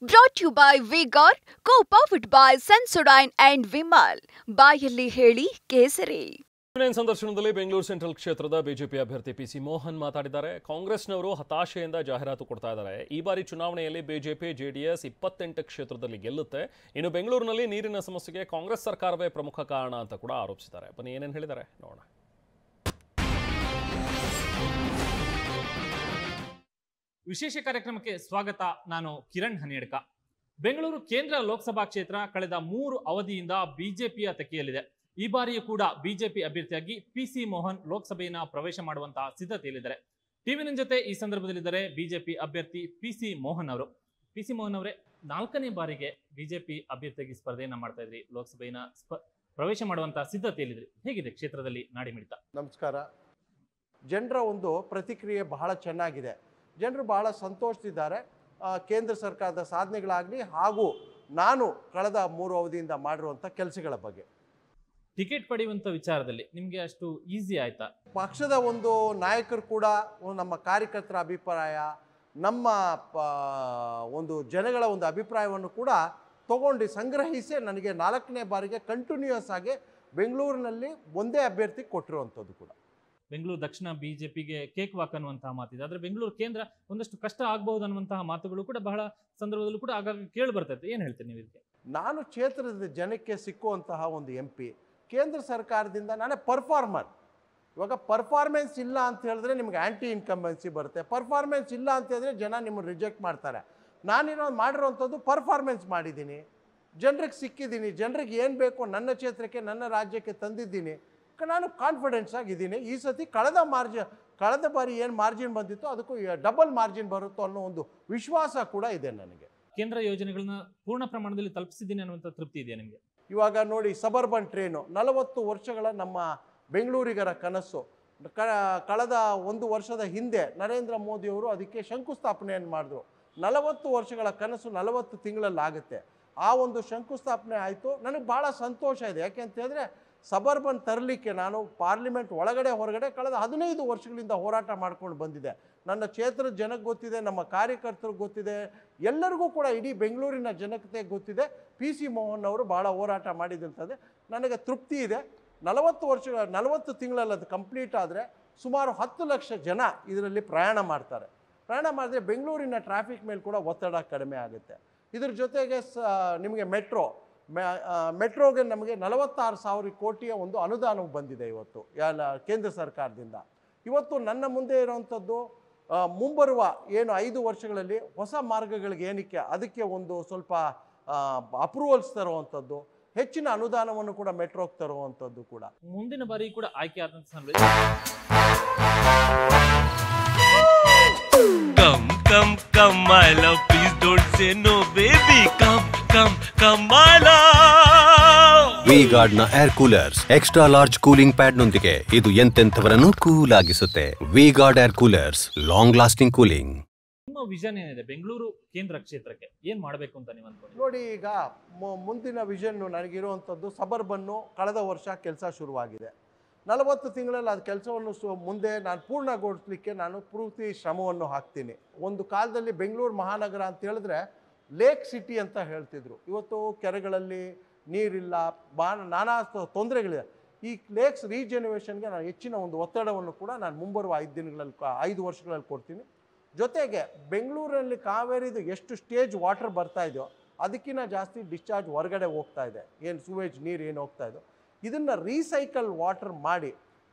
Brought to you by Vigor, co-powered by Sensodyne and Vimal. ಬಾಯಲ್ಲಿ ಹೇಳಿ ಕೇಸರಿ. ಸಂದರ್ಶನದಲ್ಲಿ ಬೆಂಗಳೂರು ಸೆಂಟ್ರಲ್ ಕ್ಷೇತ್ರದ ಬಿಜೆಪಿ ಅಭ್ಯರ್ಥಿ ಪಿಸಿ ಮೋಹನ್ ಮಾತಾಡಿದ್ದಾರೆ. ಕಾಂಗ್ರೆಸ್ನವರು ಹತಾಶೆಯಿಂದ ಜಾಹೀರಾತು ಕೊಡ್ತಾ ಇದ್ದಾರೆ. ಈ ಬಾರಿ ಚುನಾವಣೆಯಲ್ಲಿ ಬಿಜೆಪಿ ಜೆಡಿಎಸ್ 28 ಕ್ಷೇತ್ರದಲ್ಲಿ ಗೆಲ್ಲುತ್ತೆ. ಇನ್ನು ಬೆಂಗಳೂರಿನಲ್ಲಿ ನೀರಿನ ಸಮಸ್ಯೆಗೆ ಕಾಂಗ್ರೆಸ್ ಸರ್ಕಾರವೇ ಪ್ರಮುಖ ಕಾರಣ ಅಂತ ಕೂಡ ಆರೋಪಿಸಿದ್ದಾರೆ. ಬನ್ನಿ ಏನೇನು ಹೇಳಿದ್ದಾರೆ ನೋಡೋಣ. ವಿಶೇಷ ಕಾರ್ಯಕ್ರಮಕ್ಕೆ ಸ್ವಾಗತ. ನಾನು ಕಿರಣ್ ಹನಿಯಡ್ಕ. ಬೆಂಗಳೂರು ಕೇಂದ್ರ ಲೋಕಸಭಾ ಕ್ಷೇತ್ರ ಕಳೆದ 3 ಅವಧಿಯಿಂದ ಬಿಜೆಪಿಯ ತೆಕ್ಕೆಯಲ್ಲಿದೆ. ಈ ಬಾರಿಯೂ ಕೂಡ ಬಿಜೆಪಿ ಅಭ್ಯರ್ಥಿಯಾಗಿ ಪಿಸಿ ಮೋಹನ್ ಲೋಕಸಭೆಯನ್ನು ಪ್ರವೇಶ ಮಾಡುವಂತಹ ಸಿದ್ಧತೆಯಲ್ಲಿದ್ದಾರೆ. ಟಿವಿ9 ಜೊತೆ ಈ ಸಂದರ್ಭದಲ್ಲಿದ್ದಾರೆ ಬಿಜೆಪಿ ಅಭ್ಯರ್ಥಿ ಪಿಸಿ ಮೋಹನ್ ಅವರು. ಪಿಸಿ ಮೋಹನ್ ಅವರೇ, 4ನೇ ಬಾರಿಗೆ ಬಿಜೆಪಿ ಅಭ್ಯರ್ಥಿಯಾಗಿ ಸ್ಪರ್ಧೆಯನ್ನ ಮಾಡ್ತಾ ಇದ್ರಿ, ಲೋಕಸಭೆಯನ್ನ ಪ್ರವೇಶ ಮಾಡುವಂತಹ ಸಿದ್ಧತೆಯಲ್ಲಿದ್ರಿ. ಹೇಗಿದೆ ಕ್ಷೇತ್ರದಲ್ಲಿ ನಾಡಿ ಮಿಡಿತ? ನಮಸ್ಕಾರ. ಜನರ ಒಂದು ಪ್ರತಿಕ್ರಿಯೆ ಬಹಳ ಚೆನ್ನಾಗಿದೆ. ಜನರು ಬಹಳ ಸಂತೋಷದಿದ್ದಾರೆ. ಕೇಂದ್ರ ಸರ್ಕಾರದ ಸಾಧನೆಗಳಾಗಲಿ ಹಾಗೂ ನಾನು ಕಳೆದ 3 ಅವಧಿಯಿಂದ ಮಾಡಿರುವಂಥ ಕೆಲಸಗಳ ಬಗ್ಗೆ. ಟಿಕೆಟ್ ಪಡೆಯುವಂಥ ವಿಚಾರದಲ್ಲಿ ನಿಮಗೆ ಅಷ್ಟು ಈಸಿ ಆಯ್ತಾ? ಪಕ್ಷದ ಒಂದು ನಾಯಕರು ಕೂಡ ನಮ್ಮ ಕಾರ್ಯಕರ್ತರ ಅಭಿಪ್ರಾಯ, ನಮ್ಮ ಒಂದು ಜನಗಳ ಒಂದು ಅಭಿಪ್ರಾಯವನ್ನು ಕೂಡ ತಗೊಂಡು ಸಂಗ್ರಹಿಸಿ ನನಗೆ 4ನೇ ಬಾರಿಗೆ ಕಂಟಿನ್ಯೂಯಸ್ ಆಗಿ ಬೆಂಗಳೂರಿನಲ್ಲಿ ಒಂದೇ ಅಭ್ಯರ್ಥಿ ಕೊಟ್ಟಿರುವಂಥದ್ದು ಕೂಡ. ಬೆಂಗಳೂರು ದಕ್ಷಿಣ ಬಿಜೆಪಿಗೆ ಕೇಕ್ ವಾಕ್ ಅನ್ನುವಂತಹ ಮಾತಿದೆ. ಆದರೆ ಬೆಂಗಳೂರು ಕೇಂದ್ರ ಒಂದಷ್ಟು ಕಷ್ಟ ಆಗಬಹುದು ಅನ್ನುವಂತಹ ಮಾತುಗಳು ಕೂಡ ಬಹಳ ಸಂದರ್ಭದಲ್ಲೂ ಕೂಡ ಆಗಾಗ ಕೇಳಿ ಬರ್ತೈತೆ. ಏನು ಹೇಳ್ತೀರಿ ನೀವು ಇದಕ್ಕೆ? ನಾನು ಕ್ಷೇತ್ರದ ಜನಕ್ಕೆ ಸಿಕ್ಕುವಂತಹ ಒಂದು MP, ಕೇಂದ್ರ ಸರ್ಕಾರದಿಂದ ನಾನೇ ಪರ್ಫಾರ್ಮರ್. ಇವಾಗ ಪರ್ಫಾರ್ಮೆನ್ಸ್ ಇಲ್ಲ ಅಂತ ಹೇಳಿದ್ರೆ ನಿಮ್ಗೆ ಆ್ಯಂಟಿ ಇನ್ಕಂಬೆನ್ಸಿ ಬರುತ್ತೆ. ಪರ್ಫಾರ್ಮೆನ್ಸ್ ಇಲ್ಲ ಅಂತ ಹೇಳಿದ್ರೆ ಜನ ನಿಮ್ಮನ್ನು ರಿಜೆಕ್ಟ್ ಮಾಡ್ತಾರೆ. ನಾನೇನೋ ಮಾಡಿರೋವಂಥದ್ದು ಪರ್ಫಾರ್ಮೆನ್ಸ್ ಮಾಡಿದ್ದೀನಿ, ಜನರಿಗೆ ಸಿಕ್ಕಿದ್ದೀನಿ, ಜನರಿಗೆ ಏನು ಬೇಕು ನನ್ನ ಕ್ಷೇತ್ರಕ್ಕೆ ನನ್ನ ರಾಜ್ಯಕ್ಕೆ ತಂದಿದ್ದೀನಿ. ನಾನು ಕಾನ್ಫಿಡೆನ್ಸ್ ಆಗಿದ್ದೀನಿ. ಈ ಸತಿ ಕಳೆದ ಬಾರಿ ಏನು ಮಾರ್ಜಿನ್ ಬಂದಿತ್ತು ಅದಕ್ಕೂ ಡಬಲ್ ಮಾರ್ಜಿನ್ ಬರುತ್ತೋ ಅನ್ನೋ ಒಂದು ವಿಶ್ವಾಸ ಕೂಡ ಇದೆ ನನಗೆ. ಕೇಂದ್ರ ಯೋಜನೆಗಳನ್ನ ಪೂರ್ಣ ಪ್ರಮಾಣದಲ್ಲಿ ತಲುಪಿಸಿದ್ದೀನಿ ಅನ್ನುವಂಥ ತೃಪ್ತಿ ಇದೆಯಾ ನಿಮಗೆ? ಇವಾಗ ನೋಡಿ, ಸಬರ್ಬನ್ ಟ್ರೈನು 40 ವರ್ಷಗಳ ನಮ್ಮ ಬೆಂಗಳೂರಿಗರ ಕನಸು. ಕಳೆದ 1 ವರ್ಷದ ಹಿಂದೆ ನರೇಂದ್ರ ಮೋದಿಯವರು ಅದಕ್ಕೆ ಶಂಕುಸ್ಥಾಪನೆಯನ್ನು ಮಾಡಿದ್ರು. 40 ವರ್ಷಗಳ ಕನಸು 40 ತಿಂಗಳಲ್ಲಿ ಆಗುತ್ತೆ. ಆ ಒಂದು ಶಂಕುಸ್ಥಾಪನೆ ಆಯಿತು. ನನಗೆ ಭಾಳ ಸಂತೋಷ ಇದೆ. ಯಾಕೆ ಅಂತ ಹೇಳಿದ್ರೆ ಸಬರ್ಬನ್ ತರಲಿಕ್ಕೆ ನಾನು ಪಾರ್ಲಿಮೆಂಟ್ ಒಳಗಡೆ ಹೊರಗಡೆ ಕಳೆದ 15 ವರ್ಷಗಳಿಂದ ಹೋರಾಟ ಮಾಡ್ಕೊಂಡು ಬಂದಿದೆ. ನನ್ನ ಕ್ಷೇತ್ರದ ಜನಕ್ಕೆ ಗೊತ್ತಿದೆ, ನಮ್ಮ ಕಾರ್ಯಕರ್ತರಿಗೆ ಗೊತ್ತಿದೆ, ಎಲ್ಲರಿಗೂ ಕೂಡ ಇಡೀ ಬೆಂಗಳೂರಿನ ಜನತೆ ಗೊತ್ತಿದೆ. ಪಿಸಿ ಮೋಹನ್ ಅವರು ಭಾಳ ಹೋರಾಟ ಮಾಡಿದಂಥದ್ದೇ. ನನಗೆ ತೃಪ್ತಿ ಇದೆ. 40 ತಿಂಗಳಲ್ಲಿ ಅದು ಕಂಪ್ಲೀಟ್ ಆದರೆ ಸುಮಾರು 10 ಲಕ್ಷ ಜನ ಇದರಲ್ಲಿ ಪ್ರಯಾಣ ಮಾಡ್ತಾರೆ. ಪ್ರಯಾಣ ಮಾಡಿದ್ರೆ ಬೆಂಗಳೂರಿನ ಟ್ರಾಫಿಕ್ ಮೇಲೆ ಕೂಡ ಒತ್ತಡ ಕಡಿಮೆ ಆಗುತ್ತೆ. ಇದ್ರ ಜೊತೆಗೆ ನಿಮಗೆ ಮೆಟ್ರೋಗೆ ನಮಗೆ 46,000 ಕೋಟಿಯ ಒಂದು ಅನುದಾನ ಬಂದಿದೆ ಇವತ್ತು ಕೇಂದ್ರ ಸರ್ಕಾರದಿಂದ. ಇವತ್ತು ನನ್ನ ಮುಂದೆ ಇರುವಂಥದ್ದು ಮುಂಬರುವ ಏನು 5 ವರ್ಷಗಳಲ್ಲಿ ಹೊಸ ಮಾರ್ಗಗಳಿಗೆ ಏನಕ್ಕೆ ಅದಕ್ಕೆ ಒಂದು ಸ್ವಲ್ಪ ಅಪ್ರೂವಲ್ಸ್ ತರುವಂಥದ್ದು, ಹೆಚ್ಚಿನ ಅನುದಾನವನ್ನು ಕೂಡ ಮೆಟ್ರೋಗೆ ತರುವಂಥದ್ದು ಕೂಡ. ಮುಂದಿನ ಬಾರಿ ಕೂಡ ಆಯ್ಕೆ ಆದಂತ Come, my love, please don't say no, baby. Come, my love. V-Guard ನ air coolers extra large cooling pad ನೊಂದಿಗೆ ಇದು ಎಂತೆಂಥವರನ್ನು ಕೂಲ್ ಆಗಿಸುತ್ತೆ. V-Guard air coolers, long lasting cooling. ನಿಮ್ಮ ವಿಷನ್ ಏನಿದೆ ಬೆಂಗಳೂರು ಕೇಂದ್ರ ಕ್ಷೇತ್ರಕ್ಕೆ? ಏನ್ ಮಾಡಬೇಕು ಅಂತ ನೀವು ಅನ್ಕೊಂಡು? ನೋಡಿ, ಈಗ ಮುಂದಿನ ವಿಷನ್ ನನಗಿರುವಂಥದ್ದು ಸಬರ್ಬನ್ನು ಕಳೆದ ವರ್ಷ ಕೆಲಸ ಶುರುವಾಗಿದೆ. 40 ತಿಂಗಳಲ್ಲಿ ಅದು ಕೆಲಸವನ್ನು ಮುಂದೆ ನಾನು ಪೂರ್ಣಗೊಳಿಸಲಿಕ್ಕೆ ನಾನು ಪೂರ್ತಿ ಶ್ರಮವನ್ನು ಹಾಕ್ತೀನಿ. ಒಂದು ಕಾಲದಲ್ಲಿ ಬೆಂಗಳೂರು ಮಹಾನಗರ ಅಂತ ಹೇಳಿದ್ರೆ ಲೇಕ್ ಸಿಟಿ ಅಂತ ಹೇಳ್ತಿದ್ರು. ಇವತ್ತು ಕೆರೆಗಳಲ್ಲಿ ನೀರಿಲ್ಲ, ನಾನಾ ತೊಂದರೆಗಳಿದೆ. ಈ ಲೇಕ್ಸ್ ರೀಜೆನ್ಯುವೇಷನ್ಗೆ ನಾನು ಹೆಚ್ಚಿನ ಒಂದು ಒತ್ತಡವನ್ನು ಕೂಡ ನಾನು ಮುಂಬರುವ 5 ವರ್ಷಗಳಲ್ಲಿ ಕೊಡ್ತೀನಿ. ಜೊತೆಗೆ ಬೆಂಗಳೂರಲ್ಲಿ ಕಾವೇರಿದು ಎಷ್ಟು ಸ್ಟೇಜ್ ವಾಟರ್ ಬರ್ತಾ ಇದೆಯೋ ಅದಕ್ಕಿಂತ ಜಾಸ್ತಿ ಡಿಸ್ಚಾರ್ಜ್ ಹೊರಗಡೆ ಹೋಗ್ತಾ ಇದೆ. ಏನು ಸೂವೇಜ್ ನೀರು ಏನು ಹೋಗ್ತಾ ಇದೆಯೋ ಇದನ್ನು ರೀಸೈಕಲ್ ವಾಟರ್ ಮಾಡಿ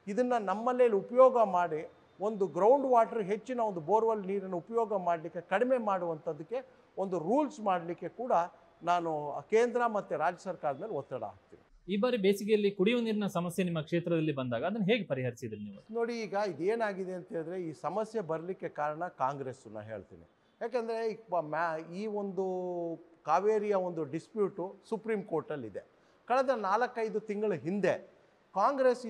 ಇದನ್ನು ನಮ್ಮಲ್ಲೇ ಉಪಯೋಗ ಮಾಡಿ ಒಂದು ಗ್ರೌಂಡ್ ವಾಟರ್ ಹೆಚ್ಚಿನ ಒಂದು ಬೋರ್ವೆಲ್ ನೀರನ್ನು ಉಪಯೋಗ ಮಾಡಲಿಕ್ಕೆ ಕಡಿಮೆ ಮಾಡುವಂಥದ್ದಕ್ಕೆ ಒಂದು ರೂಲ್ಸ್ ಮಾಡಲಿಕ್ಕೆ ಕೂಡ ನಾನು ಕೇಂದ್ರ ಮತ್ತು ರಾಜ್ಯ ಸರ್ಕಾರದ ಮೇಲೆ ಒತ್ತಡ ಹಾಕ್ತೀನಿ. ಈ ಬಾರಿ ಬೇಸಿಗೆಯಲ್ಲಿ ಕುಡಿಯುವ ನೀರಿನ ಸಮಸ್ಯೆ ನಿಮ್ಮ ಕ್ಷೇತ್ರದಲ್ಲಿ ಬಂದಾಗ ಅದನ್ನು ಹೇಗೆ ಪರಿಹರಿಸಿದ್ರಿ ನೀವು? ನೋಡಿ, ಈಗ ಇದೇನಾಗಿದೆ ಅಂತ ಹೇಳಿದ್ರೆ ಈ ಸಮಸ್ಯೆ ಬರಲಿಕ್ಕೆ ಕಾರಣ ಕಾಂಗ್ರೆಸ್ಸು ನಾನು ಹೇಳ್ತೀನಿ. ಯಾಕೆಂದರೆ ಈ ಒಂದು ಕಾವೇರಿಯ ಒಂದು ಡಿಸ್ಪ್ಯೂಟು ಸುಪ್ರೀಂ ಕೋರ್ಟಲ್ಲಿದೆ. ಕಳೆದ 4-5 ತಿಂಗಳ ಹಿಂದೆ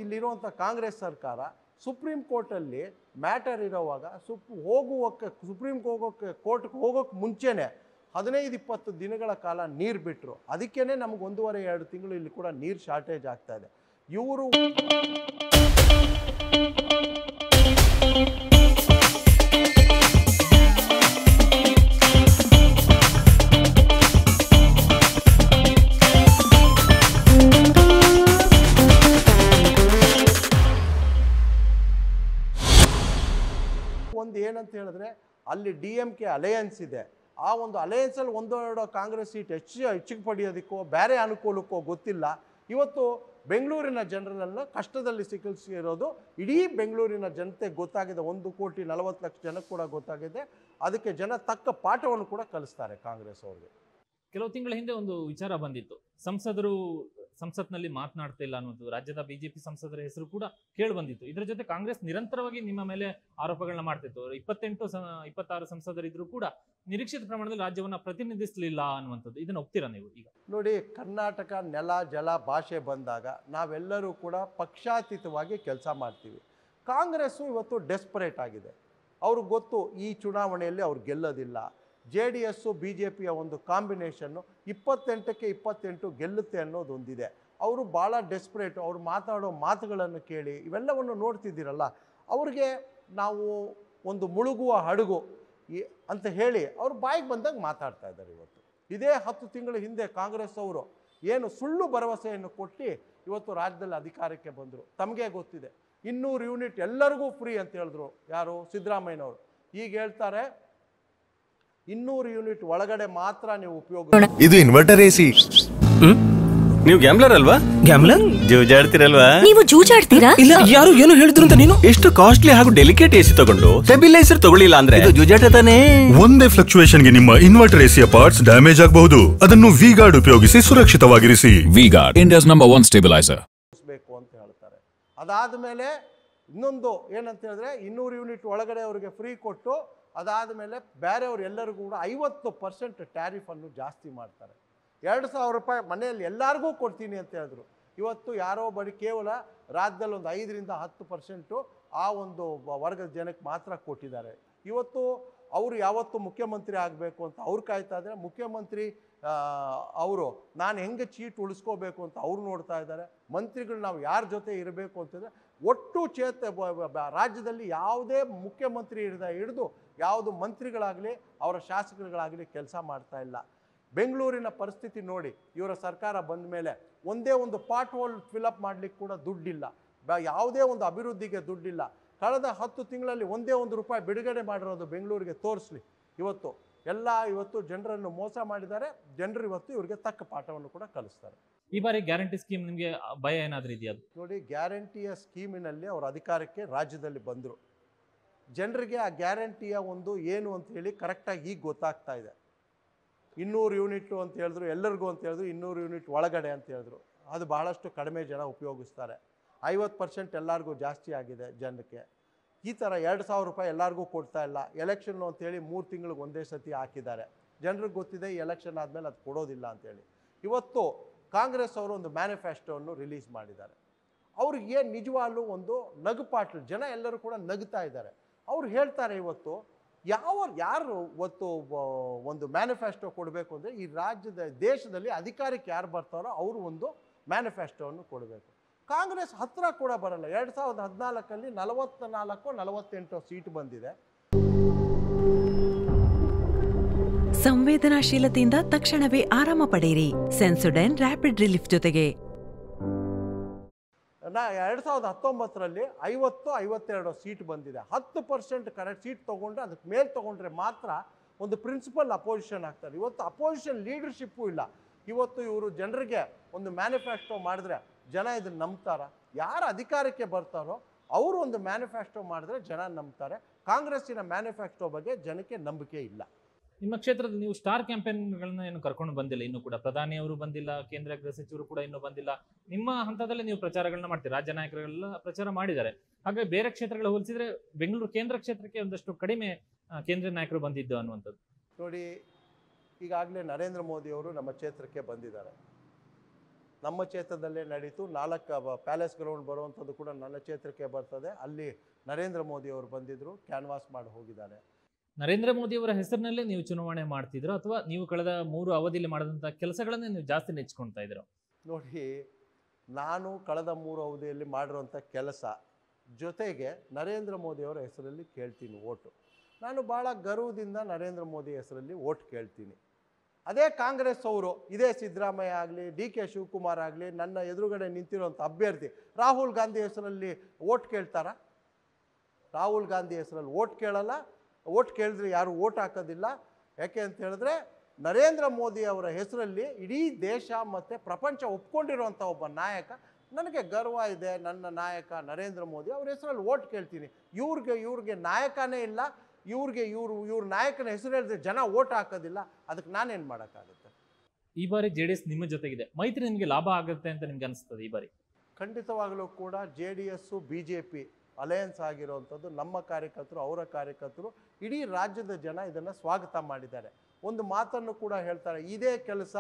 ಇಲ್ಲಿರುವಂಥ ಕಾಂಗ್ರೆಸ್ ಸರ್ಕಾರ ಸುಪ್ರೀಂ ಕೋರ್ಟಲ್ಲಿ ಮ್ಯಾಟರ್ ಇರೋವಾಗ ಸುಪ್ರೀಂ ಕೋರ್ಟ್ಗೆ ಹೋಗೋಕ್ಕೆ ಮುಂಚೆನೇ 15-20 ದಿನಗಳ ಕಾಲ ನೀರು ಬಿಟ್ಟರು. ಅದಕ್ಕೇ ನಮ್ಗೆ 1.5-2 ತಿಂಗಳು ಇಲ್ಲಿ ಕೂಡ ನೀರು ಶಾರ್ಟೇಜ್ ಆಗ್ತಾ ಇದೆ. ಇವರು ಏನಂತ ಹೇಳಿದ್ರೆ ಅಲ್ಲಿ DMK ಅಲಯನ್ಸ್ ಇದೆ. ಆ ಒಂದು ಅಲಯನ್ಸಲ್ಲಿ ಒಂದೆರಡು ಕಾಂಗ್ರೆಸ್ ಸೀಟ್ ಹೆಚ್ಚಿಗೆ ಪಡೆಯೋದಕ್ಕೋ ಬೇರೆ ಅನುಕೂಲಕ್ಕೋ ಗೊತ್ತಿಲ್ಲ. ಇವತ್ತು ಬೆಂಗಳೂರಿನ ಜನರನ್ನ ಕಷ್ಟದಲ್ಲಿ ಸಿಕ್ಕಿರೋದು ಇಡೀ ಬೆಂಗಳೂರಿನ ಜನತೆ ಗೊತ್ತಾಗಿದೆ. 1,40,00,000 ಜನಕ್ಕೆ ಕೂಡ ಗೊತ್ತಾಗಿದೆ. ಅದಕ್ಕೆ ಜನ ತಕ್ಕ ಪಾಠವನ್ನು ಕೂಡ ಕಲಿಸ್ತಾರೆ ಕಾಂಗ್ರೆಸ್ ಅವ್ರಿಗೆ. ಕೆಲವು ತಿಂಗಳ ಹಿಂದೆ ಒಂದು ವಿಚಾರ ಬಂದಿತ್ತು, ಸಂಸತ್ನಲ್ಲಿ ಮಾತನಾಡ್ತಾ ಇಲ್ಲ ಅನ್ನೋದು. ರಾಜ್ಯದ ಬಿಜೆಪಿ ಸಂಸದರ ಹೆಸರು ಕೂಡ ಕೇಳಿ ಬಂದಿತ್ತು. ಇದರ ಜೊತೆ ಕಾಂಗ್ರೆಸ್ ನಿರಂತರವಾಗಿ ನಿಮ್ಮ ಮೇಲೆ ಆರೋಪಗಳನ್ನ ಮಾಡ್ತಿತ್ತು. 26 ಸಂಸದರಿದ್ರು ಕೂಡ ನಿರೀಕ್ಷಿತ ಪ್ರಮಾಣದಲ್ಲಿ ರಾಜ್ಯವನ್ನ ಪ್ರತಿನಿಧಿಸಲಿಲ್ಲ ಅನ್ನುವಂಥದ್ದು. ಇದನ್ನ ಒಪ್ತೀರಾ ನೀವು? ಈಗ ನೋಡಿ, ಕರ್ನಾಟಕ ನೆಲ ಜಲ ಭಾಷೆ ಬಂದಾಗ ನಾವೆಲ್ಲರೂ ಕೂಡ ಪಕ್ಷಾತೀತವಾಗಿ ಕೆಲಸ ಮಾಡ್ತೀವಿ. ಕಾಂಗ್ರೆಸ್ಸು ಇವತ್ತು ಡೆಸ್ಪರೇಟ್ ಆಗಿದೆ. ಅವ್ರಿಗೆ ಗೊತ್ತು ಈ ಚುನಾವಣೆಯಲ್ಲಿ ಅವ್ರು ಗೆಲ್ಲೋದಿಲ್ಲ. JDS BJPಯ ಒಂದು ಕಾಂಬಿನೇಷನ್ನು 28ಕ್ಕೆ 28 ಗೆಲ್ಲುತ್ತೆ ಅನ್ನೋದೊಂದಿದೆ. ಅವರು ಭಾಳ ಡೆಸ್ಪರೇಟು. ಅವರು ಮಾತಾಡೋ ಮಾತುಗಳನ್ನು ಕೇಳಿ ಇವೆಲ್ಲವನ್ನು ನೋಡ್ತಿದ್ದೀರಲ್ಲ, ಅವ್ರಿಗೆ ನಾವು ಒಂದು ಮುಳುಗುವ ಹಡಗು ಅಂತ ಹೇಳಿ ಅವ್ರು ಬಾಯಿಗೆ ಬಂದಾಗ ಮಾತಾಡ್ತಾ ಇದ್ದಾರೆ. ಇವತ್ತು ಇದೇ 10 ತಿಂಗಳ ಹಿಂದೆ ಕಾಂಗ್ರೆಸ್ ಅವರು ಏನು ಸುಳ್ಳು ಭರವಸೆಯನ್ನು ಕೊಟ್ಟು ಇವತ್ತು ರಾಜ್ಯದಲ್ಲಿ ಅಧಿಕಾರಕ್ಕೆ ಬಂದರು. ತಮಗೆ ಗೊತ್ತಿದೆ 200 ಯೂನಿಟ್ ಎಲ್ಲರಿಗೂ ಫ್ರೀ ಅಂತ ಹೇಳಿದ್ರು. ಯಾರು? ಸಿದ್ದರಾಮಯ್ಯನವರು. ಈಗ ಹೇಳ್ತಾರೆ 200 ಯೂನಿಟ್ ಒಳಗಡೆ ಮಾತ್ರ ನೀವು ಉಪಯೋಗ. ಇದು ಇನ್ವರ್ಟರ್ AC. ನೀವು ಗ್ಯಾಮ್ಲರ್ ಅಲ್ವಾ? ಗ್ಯಾಮ್ಲರ್ ಜೂಜಾಡ್ತಿರಲ್ವಾ? ನೀವು ಜೂಜಾಡ್ತೀರಾ? ಇಲ್ಲ, ಯಾರು ಏನು ಹೇಳಿದ್ರು ಅಂತ ನೀನು ಎಷ್ಟು ಕಾಸ್ಟ್ಲಿ ಹಾಗೂ ಡೆಲಿಕೇಟ್ AC ತಗೊಂಡು ಸ್ಟೆಬಿಲೈಸರ್ ತಗೊಳ್ಳಿಲ್ಲ ಅಂದ್ರೆ ಇದು ಜೂಜಾಟ ತಾನೇ. ಒಂದೇ ಫ್ಲಕ್ಚುಯೇಷನ್ ಗೆ ನಿಮ್ಮ ಇನ್ವರ್ಟರ್ AC ಪಾರ್ಟ್ಸ್ ಡ್ಯಾಮೇಜ್ ಆಗಬಹುದು. ಅದನ್ನು V-Guard ಉಪಯೋಗಿಸಿ ಸುರಕ್ಷಿತವಾಗಿರಿಸಿ. V-Guard, India's #1 stabilizer. ಬೇಕು ಅಂತ ಹೇಳ್ತಾರೆ. ಅದಾದ್ಮೇಲೆ ಇನ್ನೊಂದು ಏನಂತ ಹೇಳಿದ್ರೆ 200 ಯೂನಿಟ್ ಒಳಗಡೆ ಅವರಿಗೆ ಫ್ರೀ ಕೊಟ್ಟು ಅದಾದಮೇಲೆ ಬೇರೆಯವ್ರು ಎಲ್ಲರಿಗೂ ಕೂಡ 50% ಟ್ಯಾರಿಫನ್ನು ಜಾಸ್ತಿ ಮಾಡ್ತಾರೆ. 2,000 ರೂಪಾಯಿ ಮನೆಯಲ್ಲಿ ಎಲ್ಲರಿಗೂ ಕೊಡ್ತೀನಿ ಅಂತ ಹೇಳಿದ್ರು. ಇವತ್ತು ಯಾರೋ ಬರೀ ಕೇವಲ ರಾಜ್ಯದಲ್ಲಿ ಒಂದು 5ರಿಂದ 10% ಆ ಒಂದು ವರ್ಗದ ಜನಕ್ಕೆ ಮಾತ್ರ ಕೊಟ್ಟಿದ್ದಾರೆ. ಇವತ್ತು ಅವರು ಯಾವತ್ತು ಮುಖ್ಯಮಂತ್ರಿ ಆಗಬೇಕು ಅಂತ ಅವ್ರು ಕಾಯ್ತಾ ಇದ್ದಾರೆ. ಮುಖ್ಯಮಂತ್ರಿ ಅವರು ನಾನು ಹೆಂಗೆ ಚೀಟ್ ಉಳಿಸ್ಕೋಬೇಕು ಅಂತ ಅವ್ರು ನೋಡ್ತಾ ಇದ್ದಾರೆ. ಮಂತ್ರಿಗಳು ನಾವು ಯಾರ ಜೊತೆ ಇರಬೇಕು ಅಂತಂದರೆ ಒಟ್ಟು ರಾಜ್ಯದಲ್ಲಿ ಯಾವುದೇ ಮುಖ್ಯಮಂತ್ರಿ ಹಿಡಿದು ಯಾವುದು ಮಂತ್ರಿಗಳಾಗಲಿ ಅವರ ಶಾಸಕರುಗಳಾಗಲಿ ಕೆಲಸ ಮಾಡ್ತಾ ಇಲ್ಲ. ಬೆಂಗಳೂರಿನ ಪರಿಸ್ಥಿತಿ ನೋಡಿ, ಇವರ ಸರ್ಕಾರ ಬಂದ ಮೇಲೆ ಒಂದೇ ಒಂದು ಪಾರ್ಟ್ ಹೋಲ್ ಫಿಲಪ್ ಮಾಡಲಿಕ್ಕೆ ಕೂಡ ದುಡ್ಡಿಲ್ಲ. ಯಾವುದೇ ಒಂದು ಅಭಿವೃದ್ಧಿಗೆ ದುಡ್ಡಿಲ್ಲ. ಕಳೆದ 10 ತಿಂಗಳಲ್ಲಿ ಒಂದೇ ₹1 ಬಿಡುಗಡೆ ಮಾಡಿರೋದು ಬೆಂಗಳೂರಿಗೆ ತೋರಿಸ್ಲಿ. ಇವತ್ತು ಜನರನ್ನು ಮೋಸ ಮಾಡಿದ್ದಾರೆ. ಜನರು ಇವತ್ತು ಇವರಿಗೆ ತಕ್ಕ ಪಾಠವನ್ನು ಕೂಡ ಕಲಿಸ್ತಾರೆ. ಈ ಬಾರಿ ಗ್ಯಾರಂಟಿ ಸ್ಕೀಮ್ ನಿಮಗೆ ಭಯ ಏನಾದರೂ ಇದೆಯಾ? ನೋಡಿ, ಗ್ಯಾರಂಟಿಯ ಸ್ಕೀಮಿನಲ್ಲಿ ಅವರು ಅಧಿಕಾರಕ್ಕೆ ರಾಜ್ಯದಲ್ಲಿ ಬಂದರು. ಜನರಿಗೆ ಆ ಗ್ಯಾರಂಟಿಯ ಒಂದು ಏನು ಅಂತ ಹೇಳಿ ಕರೆಕ್ಟಾಗಿ ಈಗ ಗೊತ್ತಾಗ್ತಾ ಇದೆ. 200 ಯೂನಿಟ್ ಅಂತ ಹೇಳಿದ್ರು, ಎಲ್ಲರಿಗೂ ಅಂತ ಹೇಳಿದ್ರು 200 ಯೂನಿಟ್ ಒಳಗಡೆ ಅಂತ ಹೇಳಿದ್ರು. ಅದು ಬಹಳಷ್ಟು ಕಡಿಮೆ ಜನ ಉಪಯೋಗಿಸ್ತಾರೆ. 50% ಎಲ್ಲರಿಗೂ ಜಾಸ್ತಿ ಆಗಿದೆ ಜನಕ್ಕೆ. ಈ ಥರ 2,000 ರೂಪಾಯಿ ಎಲ್ಲರಿಗೂ ಕೊಡ್ತಾ ಇಲ್ಲ. ಎಲೆಕ್ಷನ್ನು ಅಂತೇಳಿ 3 ತಿಂಗಳಿಗೆ ಒಂದೇ ಸತಿ ಹಾಕಿದ್ದಾರೆ. ಜನರಿಗೆ ಗೊತ್ತಿದೆ ಈ ಎಲೆಕ್ಷನ್ ಆದಮೇಲೆ ಅದು ಕೊಡೋದಿಲ್ಲ ಅಂತೇಳಿ. ಇವತ್ತು ಕಾಂಗ್ರೆಸ್ ಅವರು ಒಂದು ಮ್ಯಾನಿಫೆಸ್ಟೋವನ್ನು ರಿಲೀಸ್ ಮಾಡಿದ್ದಾರೆ. ಅವ್ರಿಗೆ ನಿಜವಾಗ್ಲೂ ಒಂದು ನಗುಪಾಟ್ಲು, ಜನ ಎಲ್ಲರೂ ಕೂಡ ನಗ್ತಾ ಇದ್ದಾರೆ. ಅವ್ರು ಹೇಳ್ತಾರೆ ಇವತ್ತು ಯಾರು ಇವತ್ತು ಒಂದು ಮ್ಯಾನಿಫೆಸ್ಟೋ ಕೊಡಬೇಕು ಅಂದರೆ ಈ ರಾಜ್ಯದ ದೇಶದಲ್ಲಿ ಅಧಿಕಾರಕ್ಕೆ ಯಾರು ಬರ್ತಾರೋ ಅವರು ಒಂದು ಮ್ಯಾನಿಫೆಸ್ಟೋವನ್ನು ಕೊಡಬೇಕು. ಕಾಂಗ್ರೆಸ್ ಹತ್ರ ಕೂಡ ಬರಲ್ಲ. 2014 44-48 ಸೀಟ್ ಬಂದಿದೆ. ಸಂವೇದನಾಶೀಲತೆಯಿಂದ ತಕ್ಷಣವೇ ಆರಾಮ ಪಡೆಯಿರಿ. ಸೆನ್ಸೊಡೈನ್ ರ್ಯಾಪಿಡ್ ರಿಲೀಫ್ ಜೊತೆಗೆ 2019 50-52 ಸೀಟ್ ಬಂದಿದೆ. 10% ಕರೆಕ್ಟ್ ಸೀಟ್ ತೊಗೊಂಡ್ರೆ ಅದಕ್ಕೆ ಮೇಲೆ ತೊಗೊಂಡ್ರೆ ಮಾತ್ರ ಒಂದು ಪ್ರಿನ್ಸಿಪಲ್ ಅಪೋಸಿಷನ್ ಆಗ್ತಾರೆ. ಇವತ್ತು ಅಪೋಸಿಷನ್ ಲೀಡರ್ಶಿಪ್ಪು ಇಲ್ಲ. ಇವತ್ತು ಇವರು ಜನರಿಗೆ ಒಂದು ಮ್ಯಾನಿಫೆಸ್ಟೋ ಮಾಡಿದ್ರೆ ಜನ ಇದನ್ನು ನಂಬ್ತಾರ? ಯಾರು ಅಧಿಕಾರಕ್ಕೆ ಬರ್ತಾರೋ ಅವರು ಒಂದು ಮ್ಯಾನಿಫೆಸ್ಟೋ ಮಾಡಿದ್ರೆ ಜನ ನಂಬ್ತಾರೆ. ಕಾಂಗ್ರೆಸ್ಸಿನ ಮ್ಯಾನಿಫೆಸ್ಟೋ ಬಗ್ಗೆ ಜನಕ್ಕೆ ನಂಬಿಕೆ ಇಲ್ಲ. ನಿಮ್ಮ ಕ್ಷೇತ್ರದಲ್ಲಿ ನೀವು ಸ್ಟಾರ್ ಕ್ಯಾಂಪೇನ್ಗಳನ್ನ ಏನು ಕರ್ಕೊಂಡು ಬಂದಿಲ್ಲ, ಇನ್ನೂ ಕೂಡ ಪ್ರಧಾನಿಯವರು ಬಂದಿಲ್ಲ, ಕೇಂದ್ರ ಗೃಹ ಸಚಿವರು ಕೂಡ ಇನ್ನೂ ಬಂದಿಲ್ಲ. ನಿಮ್ಮ ಹಂತದಲ್ಲಿ ನೀವು ಪ್ರಚಾರಗಳನ್ನ ಮಾಡ್ತೀರಿ, ರಾಜ್ಯ ನಾಯಕರುಗಳೆಲ್ಲ ಪ್ರಚಾರ ಮಾಡಿದ್ದಾರೆ. ಹಾಗಾಗಿ ಬೇರೆ ಕ್ಷೇತ್ರಗಳು ಹೋಲಿಸಿದ್ರೆ ಬೆಂಗಳೂರು ಕೇಂದ್ರ ಕ್ಷೇತ್ರಕ್ಕೆ ಒಂದಷ್ಟು ಕಡಿಮೆ ಕೇಂದ್ರ ನಾಯಕರು ಬಂದಿದ್ದು ಅನ್ನುವಂಥದ್ದು. ನೋಡಿ, ಈಗಾಗಲೇ ನರೇಂದ್ರ ಮೋದಿ ಅವರು ನಮ್ಮ ಕ್ಷೇತ್ರಕ್ಕೆ ಬಂದಿದ್ದಾರೆ. ನಮ್ಮ ಕ್ಷೇತ್ರದಲ್ಲೇ ನಡೀತು. 4 ಪ್ಯಾಲೇಸ್ ಗ್ರೌಂಡ್ ಬರುವಂಥದ್ದು ಕೂಡ ನನ್ನ ಕ್ಷೇತ್ರಕ್ಕೆ ಬರ್ತದೆ. ಅಲ್ಲಿ ನರೇಂದ್ರ ಮೋದಿ ಅವರು ಬಂದಿದ್ದರು, ಕ್ಯಾನ್ವಾಸ್ ಮಾಡಿ ಹೋಗಿದ್ದಾರೆ. ನರೇಂದ್ರ ಮೋದಿ ಅವರ ಹೆಸರಿನಲ್ಲೇ ನೀವು ಚುನಾವಣೆ ಮಾಡ್ತಿದ್ರು ಅಥವಾ ನೀವು ಕಳೆದ 3 ಅವಧಿಯಲ್ಲಿ ಮಾಡಿದಂಥ ಕೆಲಸಗಳನ್ನೇ ನೀವು ಜಾಸ್ತಿ ನೆಚ್ಕೊಳ್ತಾ ಇದ್ರು? ನೋಡಿ, ನಾನು ಕಳೆದ 3 ಅವಧಿಯಲ್ಲಿ ಮಾಡಿರೋಂಥ ಕೆಲಸ ಜೊತೆಗೆ ನರೇಂದ್ರ ಮೋದಿ ಅವರ ಹೆಸರಲ್ಲಿ ಕೇಳ್ತೀನಿ ಓಟು. ನಾನು ಭಾಳ ಗರ್ವದಿಂದ ನರೇಂದ್ರ ಮೋದಿ ಹೆಸರಲ್ಲಿ ಓಟ್ ಕೇಳ್ತೀನಿ. ಅದೇ ಕಾಂಗ್ರೆಸ್ ಅವರು ಇದೇ ಸಿದ್ದರಾಮಯ್ಯ ಆಗಲಿ, DK ಶಿವಕುಮಾರ್ ಆಗಲಿ, ನನ್ನ ಎದುರುಗಡೆ ನಿಂತಿರೋಂಥ ಅಭ್ಯರ್ಥಿ ರಾಹುಲ್ ಗಾಂಧಿ ಹೆಸರಲ್ಲಿ ಓಟ್ ಕೇಳ್ತಾರಾ? ರಾಹುಲ್ ಗಾಂಧಿ ಹೆಸರಲ್ಲಿ ಓಟ್ ಕೇಳಲ್ಲ. ಓಟ್ ಕೇಳಿದ್ರೆ ಯಾರು ಓಟ್ ಹಾಕೋದಿಲ್ಲ. ಯಾಕೆ ಅಂತ ಹೇಳಿದ್ರೆ ನರೇಂದ್ರ ಮೋದಿ ಅವರ ಹೆಸರಲ್ಲಿ ಇಡೀ ದೇಶ ಮತ್ತು ಪ್ರಪಂಚ ಒಪ್ಕೊಂಡಿರುವಂಥ ಒಬ್ಬ ನಾಯಕ. ನನಗೆ ಗರ್ವ ಇದೆ, ನನ್ನ ನಾಯಕ ನರೇಂದ್ರ ಮೋದಿ ಅವ್ರ ಹೆಸರಲ್ಲಿ ಓಟ್ ಕೇಳ್ತೀನಿ. ಇವ್ರಿಗೆ ನಾಯಕನೇ ಇಲ್ಲ, ಇವ್ರ ನಾಯಕನ ಹೆಸರು ಹೇಳಿದ್ರೆ ಜನ ಓಟ್ ಹಾಕೋದಿಲ್ಲ. ಅದಕ್ಕೆ ನಾನೇನು ಮಾಡೋಕ್ಕಾಗುತ್ತೆ? ಈ ಬಾರಿ JDS ನಿಮ್ಮ ಜೊತೆಗಿದೆ, ಮೈತ್ರಿ ನಿಮಗೆ ಲಾಭ ಆಗುತ್ತೆ ಅಂತ ನಿಮ್ಗೆ ಅನಿಸ್ತದೆ ಈ ಬಾರಿ? ಖಂಡಿತವಾಗಲೂ ಕೂಡ JDS BJP ಅಲಯನ್ಸ್ ಆಗಿರುವಂಥದ್ದು ನಮ್ಮ ಕಾರ್ಯಕರ್ತರು, ಅವರ ಕಾರ್ಯಕರ್ತರು, ಇಡೀ ರಾಜ್ಯದ ಜನ ಇದನ್ನು ಸ್ವಾಗತ ಮಾಡಿದ್ದಾರೆ. ಒಂದು ಮಾತನ್ನು ಕೂಡ ಹೇಳ್ತಾರೆ, ಇದೇ ಕೆಲಸ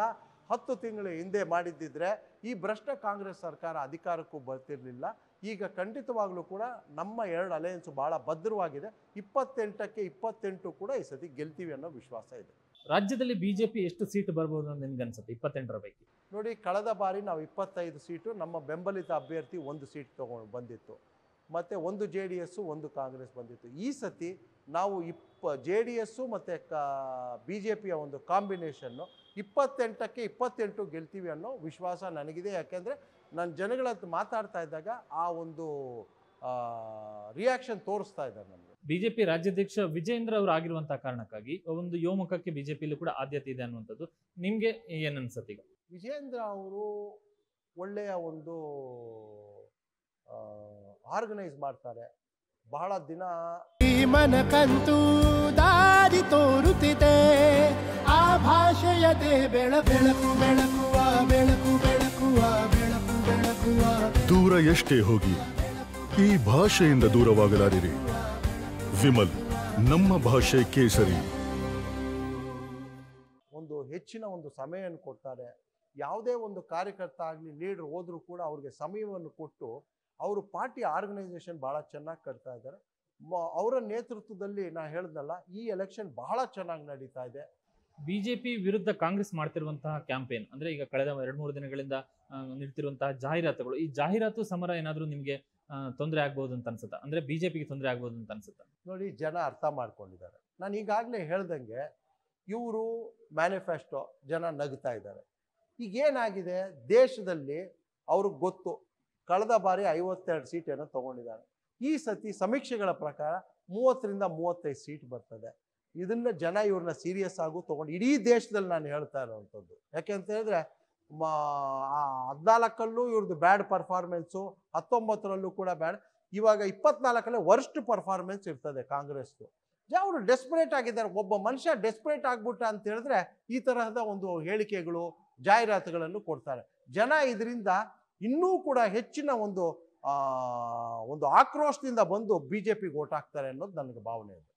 10 ತಿಂಗಳ ಹಿಂದೆ ಮಾಡಿದ್ದಿದ್ರೆ ಈ ಭ್ರಷ್ಟ ಕಾಂಗ್ರೆಸ್ ಸರ್ಕಾರ ಅಧಿಕಾರಕ್ಕೂ ಬರ್ತಿರಲಿಲ್ಲ. ಈಗ ಖಂಡಿತವಾಗ್ಲೂ ಕೂಡ ನಮ್ಮ 2 ಅಲಯನ್ಸು ಭಾಳ ಭದ್ರವಾಗಿದೆ. 28ಕ್ಕೆ 28 ಕೂಡ ಈ ಸತಿ ಗೆಲ್ತೀವಿ ಅನ್ನೋ ವಿಶ್ವಾಸ ಇದೆ. ರಾಜ್ಯದಲ್ಲಿ BJP ಎಷ್ಟು ಸೀಟ್ ಬರ್ಬೋದು ಅಂತ ನಿಮ್ಗೆ ಅನ್ಸುತ್ತೆ 28ರ ಪೈಕಿ? ನೋಡಿ, ಕಳೆದ ಬಾರಿ ನಾವು 25 ಸೀಟು, ನಮ್ಮ ಬೆಂಬಲಿತ ಅಭ್ಯರ್ಥಿ 1 ಸೀಟ್ ತಗೊಂಡು ಬಂದಿತ್ತು, ಮತ್ತು 1 JDS 1 ಕಾಂಗ್ರೆಸ್ ಬಂದಿತ್ತು. ಈ ಸತಿ ನಾವು JDS ಮತ್ತು BJPಯ ಒಂದು ಕಾಂಬಿನೇಷನ್ನು 28ಕ್ಕೆ 28 ಗೆಲ್ತೀವಿ ಅನ್ನೋ ವಿಶ್ವಾಸ ನನಗಿದೆ. ಯಾಕೆಂದರೆ ನಾನು ಜನಗಳ ಹತ್ರ ಮಾತಾಡ್ತಾ ಇದ್ದಾಗ ಆ ಒಂದು ರಿಯಾಕ್ಷನ್ ತೋರಿಸ್ತಾ ಇದ್ದಾರೆ ನಮಗೆ. BJP ರಾಜ್ಯಾಧ್ಯಕ್ಷ ವಿಜೇಂದ್ರ ಅವರು ಆಗಿರುವಂತಹ ಕಾರಣಕ್ಕಾಗಿ ಒಂದು ಯೋಮುಖಕ್ಕೆ BJPಯಲ್ಲೂ ಕೂಡ ಆದ್ಯತೆ ಇದೆ ಅನ್ನುವಂಥದ್ದು ನಿಮಗೆ ಏನು ಅನ್ಸುತ್ತೆ? ಈಗ ವಿಜೇಂದ್ರ ಅವರು ಒಳ್ಳೆಯ ಒಂದು ಆರ್ಗನೈಸ್ ಮಾಡ್ತಾರೆ. ಬಹಳ ದಿನ ಮನಕಂತೂ ದಾರಿ ತೋರುತ್ತಿದೆ, ಆ ಭಾಷೆಯದೇ ಬೆಳಕು ಬೆಳಕುವ ಬೆಳಕು ಬೆಳಕುವ ಬೆಳಕು ಬೆಳಕುವ. ದೂರ ಎಷ್ಟೇ ಹೋಗಿ ಈ ಭಾಷೆಯಿಂದ ದೂರವಾಗಲಾರಿರಿ. ವಿಮಲ್, ನಮ್ಮ ಭಾಷೆ ಕೇಸರಿ. ಒಂದು ಹೆಚ್ಚಿನ ಒಂದು ಸಮಯವನ್ನು ಕೊಡ್ತಾರೆ. ಯಾವುದೇ ಒಂದು ಕಾರ್ಯಕರ್ತ ಆಗಲಿ, ಲೀಡರ್ ಹೋದರೂ ಕೂಡ ಅವ್ರಿಗೆ ಸಮಯವನ್ನು ಕೊಟ್ಟು ಅವರು ಪಾರ್ಟಿ ಆರ್ಗನೈಸೇಷನ್ ಭಾಳ ಚೆನ್ನಾಗಿ ಕಟ್ತಾ ಇದ್ದಾರೆ. ಅವರ ನೇತೃತ್ವದಲ್ಲಿ ನಾನು ಹೇಳಿದ್ನಲ್ಲ, ಈ ಎಲೆಕ್ಷನ್ ಬಹಳ ಚೆನ್ನಾಗಿ ನಡೀತಾ ಇದೆ. BJP ವಿರುದ್ಧ ಕಾಂಗ್ರೆಸ್ ಮಾಡ್ತಿರುವಂತಹ ಕ್ಯಾಂಪೇನ್ ಅಂದ್ರೆ ಈಗ ಕಳೆದ 2-3 ದಿನಗಳಿಂದ ನಿಲ್ತಿರುವಂತಹ ಜಾಹೀರಾತುಗಳು, ಈ ಜಾಹೀರಾತು ಸಮರ ಏನಾದರೂ ನಿಮಗೆ ತೊಂದರೆ ಆಗ್ಬೋದು ಅಂತ ಅನ್ಸುತ್ತಾ? ಅಂದ್ರೆ BJPಗೆ ತೊಂದರೆ ಆಗ್ಬೋದು ಅಂತ ಅನ್ಸುತ್ತಾ? ನೋಡಿ, ಜನ ಅರ್ಥ ಮಾಡ್ಕೊಂಡಿದ್ದಾರೆ. ನಾನು ಈಗಾಗಲೇ ಹೇಳ್ದಂಗೆ ಇವರು ಮ್ಯಾನಿಫೆಸ್ಟೋ ಜನ ನಗ್ತಾ ಇದ್ದಾರೆ. ಈಗೇನಾಗಿದೆ ದೇಶದಲ್ಲಿ ಅವ್ರಿಗೆ ಗೊತ್ತು, ಕಳೆದ ಬಾರಿ 52 ಸೀಟ್ ಏನೋ ತೊಗೊಂಡಿದ್ದಾರೆ. ಈ ಸತಿ ಸಮೀಕ್ಷೆಗಳ ಪ್ರಕಾರ 30ರಿಂದ 35 ಸೀಟ್ ಬರ್ತದೆ. ಇದನ್ನು ಜನ ಇವ್ರನ್ನ ಸೀರಿಯಸ್ ಆಗೂ ತೊಗೊಂಡು ಇಡೀ ದೇಶದಲ್ಲಿ ನಾನು ಹೇಳ್ತಾ ಇರೋವಂಥದ್ದು. ಯಾಕೆ ಅಂತ ಹೇಳಿದ್ರೆ 14ರಲ್ಲೂ ಇವ್ರದ್ದು ಬ್ಯಾಡ್ ಪರ್ಫಾರ್ಮೆನ್ಸು, 19ರಲ್ಲೂ ಕೂಡ ಬ್ಯಾಡ್, ಇವಾಗ 24ರಲ್ಲಿ ವರ್ಸ್ಟ್ ಪರ್ಫಾರ್ಮೆನ್ಸ್ ಇರ್ತದೆ ಕಾಂಗ್ರೆಸ್ದು. ಅವರು ಡೆಸ್ಪರೇಟ್ ಆಗಿದ್ದಾರೆ. ಒಬ್ಬ ಮನುಷ್ಯ ಡೆಸ್ಪರೇಟ್ ಆಗ್ಬಿಟ್ಟ ಅಂತ ಹೇಳಿದ್ರೆ ಈ ತರಹದ ಒಂದು ಹೇಳಿಕೆಗಳು, ಜಾಹೀರಾತುಗಳನ್ನು ಕೊಡ್ತಾರೆ. ಜನ ಇದರಿಂದ ಇನ್ನೂ ಕೂಡ ಹೆಚ್ಚಿನ ಒಂದು ಆಕ್ರೋಶದಿಂದ ಬಂದು BJPಗೆ ಓಟ್ ಹಾಕ್ತಾರೆ ಅನ್ನೋದು ನನಗೆ ಭಾವನೆ ಇದೆ.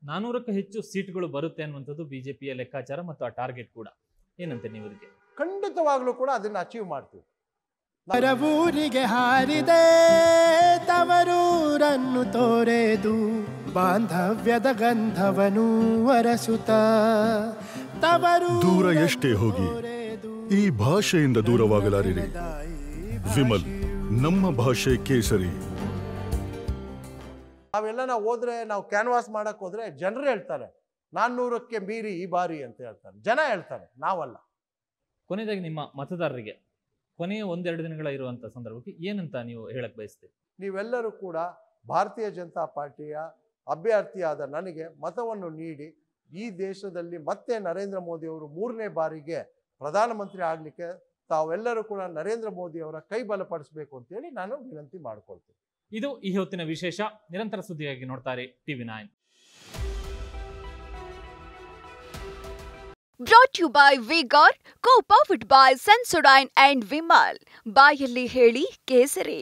400ಕ್ಕೂ ಹೆಚ್ಚು ಸೀಟ್ಗಳು ಬರುತ್ತೆ ಅನ್ನುವಂಥದ್ದು BJPಯ ಲೆಕ್ಕಾಚಾರ ಮತ್ತು ಆ ಟಾರ್ಗೆಟ್ ಕೂಡ. ಏನಂತೆ ನೀವು ಇದಕ್ಕೆ? ಖಂಡಿತವಾಗ್ಲೂ ಕೂಡ ಅದನ್ನು ಅಚೀವ್ ಮಾಡ್ತೀವಿ. ಊರಿಗೆ ಹಾರಿದೆ ತವರೂರನ್ನು ತೋರೆದು, ಬಾಂಧವ್ಯದ ಗಂಧವನು ಅರಸುತ್ತ ತವರು. ದೂರ ಎಷ್ಟೇ ಹೋಗಿ ಈ ಭಾಷೆಯಿಂದ ದೂರವಾಗಲಾರಿರಿ. ವಿಮಲ್, ನಮ್ಮ ಭಾಷೆ ಕೇಸರಿ. ನಾವೆಲ್ಲ ಹೋದ್ರೆ, ನಾವು ಕ್ಯಾನ್ವಾಸ್ ಮಾಡಕ್ ಹೋದ್ರೆ ಜನರು ಹೇಳ್ತಾರೆ 400ಕ್ಕೆ ಮೀರಿ ಈ ಬಾರಿ ಅಂತ ಹೇಳ್ತಾರೆ. ಜನ ಹೇಳ್ತಾರೆ, ನಾವಲ್ಲ. ಕೊನೆಯದಾಗಿ ನಿಮ್ಮ ಮತದಾರರಿಗೆ ಕೊನೆಯ 1-2 ದಿನಗಳ ಇರುವಂತ ಸಂದರ್ಭಕ್ಕೆ ಏನಂತ ನೀವು ಹೇಳಕ್ ಬಯಸ್ತೀರಿ? ನೀವೆಲ್ಲರೂ ಕೂಡ ಭಾರತೀಯ ಜನತಾ ಪಾರ್ಟಿಯ ಅಭ್ಯರ್ಥಿಯಾದ ನನಗೆ ಮತವನ್ನು ನೀಡಿ ಈ ದೇಶದಲ್ಲಿ ಮತ್ತೆ ನರೇಂದ್ರ ಮೋದಿ ಅವರು 3ನೇ ಬಾರಿಗೆ ಪ್ರಧಾನಮಂತ್ರಿ ಆಗಲಿಕ್ಕೆ ತಾವೆಲ್ಲರೂ ಕೂಡ ನರೇಂದ್ರ ಮೋದಿ ಅವರ ಕೈ ಬಲಪಡಿಸಬೇಕು ಅಂತೇಳಿ ನಾನು ವಿನಂತಿ ಮಾಡ್ಕೊಳ್ತೀನಿ. ಇದು ಈ ಹೊತ್ತಿನ ವಿಶೇಷ. ನಿರಂತರ ಸುದ್ದಿಯಾಗಿ ನೋಡ್ತಾರೆ TV9. Brought to you by Vigor, co-powered by Sensodyne and Vimal. ಬಾಯಲ್ಲಿ ಹೇಳಿ ಕೇಸರಿ.